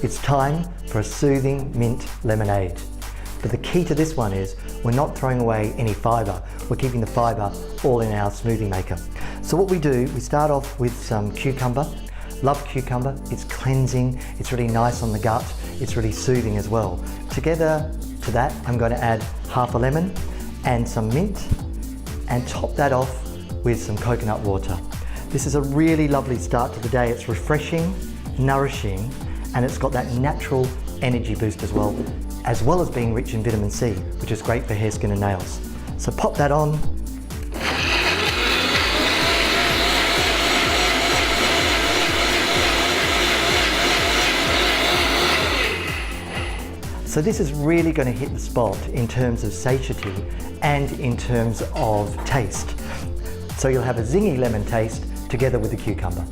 It's time for a soothing mint lemonade. But the key to this one is we're not throwing away any fibre. We're keeping the fibre all in our smoothie maker. So what we do, we start off with some cucumber. Love cucumber, it's cleansing, it's really nice on the gut, it's really soothing as well. Together to that, I'm going to add half a lemon and some mint and top that off with some coconut water. This is a really lovely start to the day. It's refreshing, nourishing, and it's got that natural energy boost as well as being rich in vitamin C, which is great for hair, skin and nails. So pop that on. So this is really going to hit the spot in terms of satiety and in terms of taste. So you'll have a zingy lemon taste together with the cucumber.